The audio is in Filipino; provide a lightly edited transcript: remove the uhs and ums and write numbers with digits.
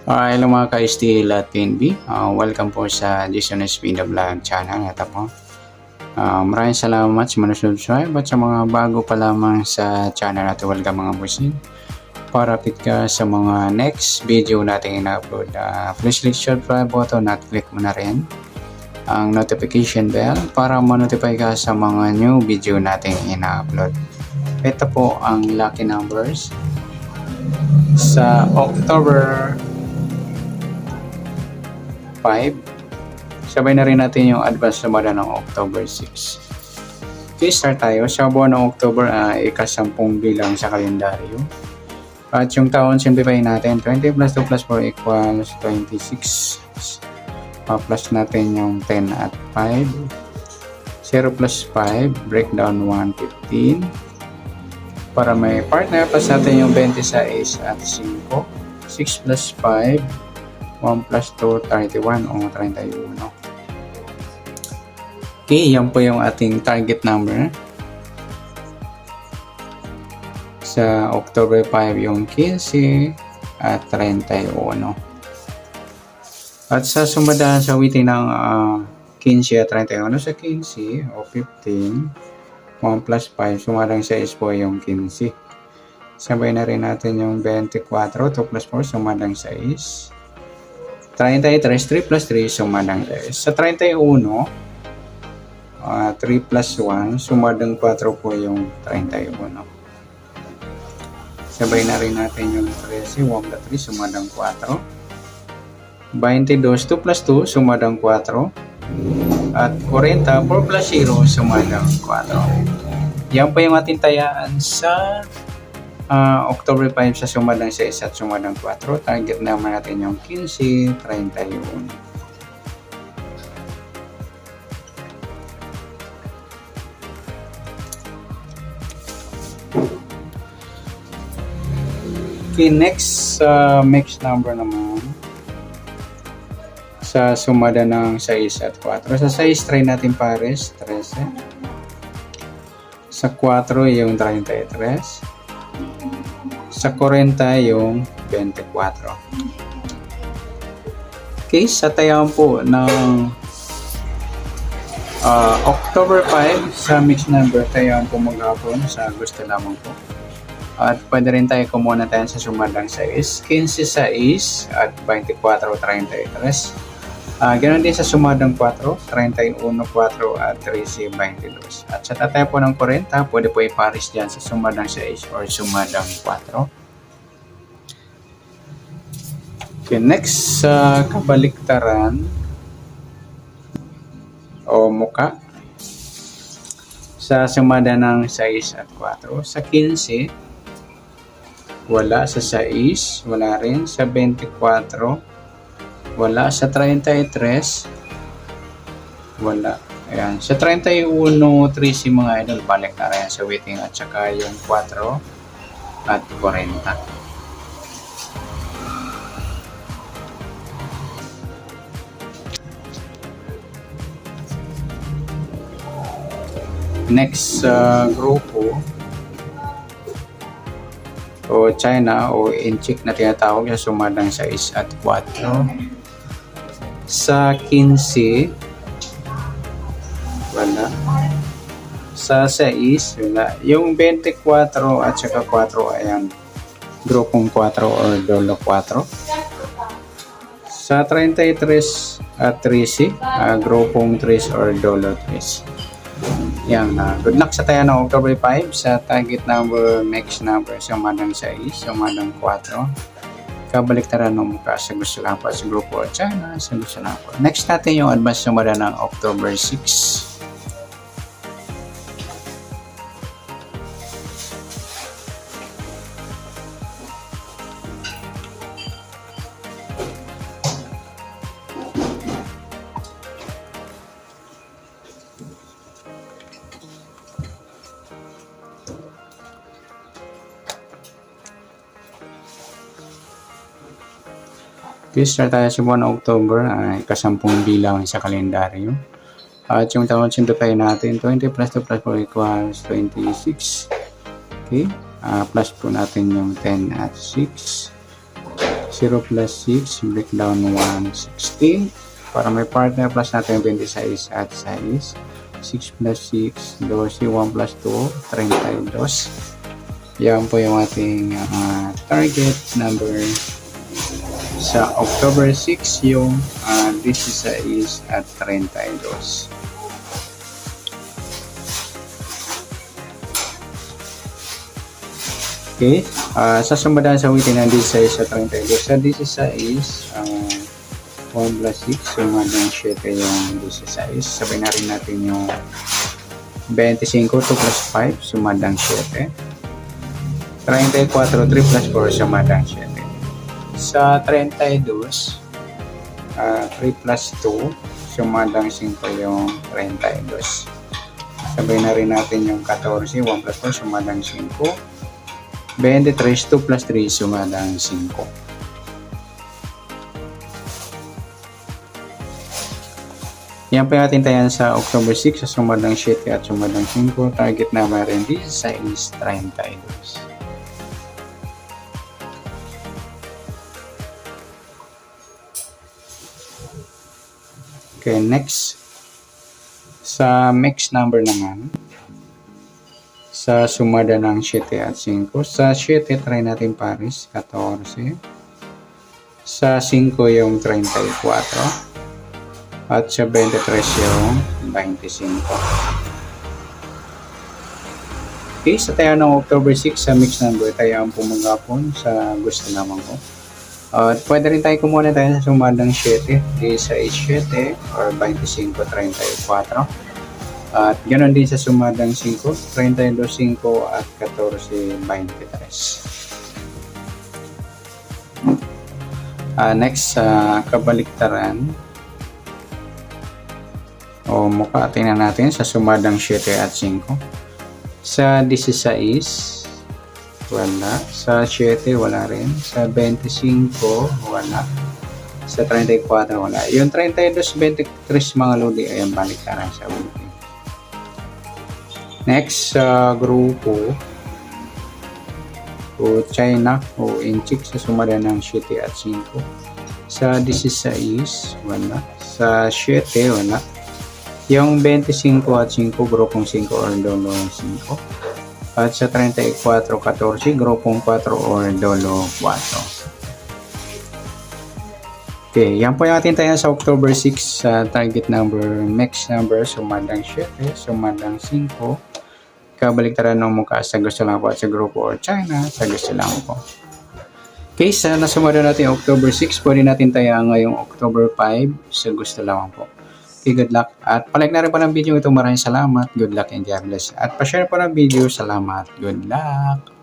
Hello mga ka-STL at PNB. Welcome po sa Jason Espina Vlog channel. Ito po. Maraming salamat sa mga subscribe at sa mga bago pa lamang sa channel natin. Welcome mga bossing. Para update ka sa mga next video natin ina-upload. Please click subscribe button at click mo na rin ang notification bell para ma-notify ka sa mga new video natin ina-upload. Ito po ang lucky numbers sa October 5. Sabay na rin natin yung advance sumada ng October 6. Okay, start tayo. Sa buwan ng October ay ika-10 bilang sa kalendaryo. At yung taon, simplify natin. 20 plus 2 plus 4 equals 26. Plus natin yung 10 at 5. 0 plus 5, breakdown 115. Para may partner, plus natin yung 26 at 5. 6 plus 5, 1 plus 2, 31 o 31. Okay, yan po yung ating target number. Sa October 5 yung 15 at 31. At sa sumadahan sa within ng 15 at 31, sa 15 o 15, 1 plus 5, sumadang 6 po yung 15. Sabay na rin natin yung 24, 2 plus 4, sumadang 6. 33, 3 plus 3, sumadang 6. Sa 31, 3 plus 1, sumadang 4 po yung 31. Sabay na rin natin yung 13, 1 plus 3, sumadang 4. 22, 2 plus 2, sumadang 4. At 40, 4 plus 0, sumadang 4. Yan po yung ating tayaan sa October 5 sa sumadang 6 at sumadang 4. Target naman natin yung 15, 31. Okay, next mixed number naman. Sa sumada ng 6 at 4. Sa 6, try natin pares, 13. Sa 4, yung 33. Sa 40 yung 24. Okay, sa tayaan po ng October 5 sa mixed number, tayaan po maghapon sa gusto lamang po. At pwede rin tayo kumuha na tayo sa sumadang 6, 15 6 at 24, 33. Ganoon din sa sumadang 4, 31, 4 at 13, 22. At sa tataya po ng 40, pwede po ipares dyan sa sumadang 6 or sumadang 4. Okay, next sa kabaliktaran o muka. Sa sumada ng 6 at 4. Sa 15, wala. Sa 6, wala rin. Sa 24, wala. Sa 33, wala. Ayan. Sa 31, 13 mga idol, balik na rin sa waiting at saka yung 4 at 40. Next grupo o China o Inchik na tinatawag sa sumadang 6 at 4. Sa 15, wala. Sa 6, wala. Yung 24 at saka 4, ayan, grupong 4 or dolo 4. Sa 33 at 13, grupong 3 or dolo 3. Yan, good luck sa tayo ng October 5 sa target number, next number, sumadang 6, sumadang 4. Kabaliktaran ng mukha sa gusto lang po sa grupo at China sa gusto lang po. Next natin yung advance sumada ng October 6. Okay, start tayo sa buwan ng October, ika-10 bilang sa kalendaryo. At yung taon, simplify natin, 20 plus 2 plus 4 equals 26. Okay, plus po natin yung 10 at 6. 0 plus 6, breakdown 116. Para may partner plus natin 26 at 6. 6 plus 6, 12, 1 plus 2, 32. Yan po yung ating target number sa October 6, yung 16 at 32. Okay, sa sumbadan sa witin ng 16 at 32. Sa 16, 1 plus 6, sumadang 7 yung 16. Sabay na rin natin yung 25, 2 plus 5, sumadang 7. 34, 3 plus 4, sumadang 7. Sa 32, 3 plus 2, sumadang 5 yung 32. Sabay na rin natin yung 14, 1 plus 4, sumadang 5. 23, 2 plus 3, sumadang 5. Yan po yung ating tayan sa October 6 sa sumadang 7 at sumadang 5. Target naman rin din sa 32. Okay, next. Sa mix number naman, sa sumada ng 7 at 5. Sa 7, try natin pares, 14. Sa 5 yung 34. At sa 23 yung 25. Okay, sa tayo ng October 6 sa mix number, tayo ang pumagapon sa gusto naman ko. At pwede rin tayo kumuha na tayo sa sumadang 7, di sa 7 or 25, 34. At ganoon din sa sumadang 5, 32, 5 at 14, 23. Next, sa kabaliktaran o mukha, tingnan natin sa sumadang 7 at 5. Sa 16, wala. Sa 7, wala rin. Sa 25, wala. Sa 34, wala. Yung 32, 23 mga lodi ay ang baliktaran sa ulit. Next, sa grupo o China o Inchik sa sumada ng 7 at 5. Sa 16, wala. Sa 7, wala. Yung 25 at 5, grupong 5 or dolo 5. At sa 34, 14, grupong 4 or dolo 4. Okay, yan po yung ating tayo sa October 6 sa target number, mix number, sumadang 7, sumadang 5. Kabaliktaran ng mukha sa gusto lang po at sa grupo or China sa gusto lang po. Okay, sa nasumada natin October 6, pwede natin tayo ngayong October 5 sa gusto lang po. Okay, good luck. At palike na rin po ng video ito. Maraming salamat. Good luck and God bless. At pa-share po ng video. Salamat. Good luck.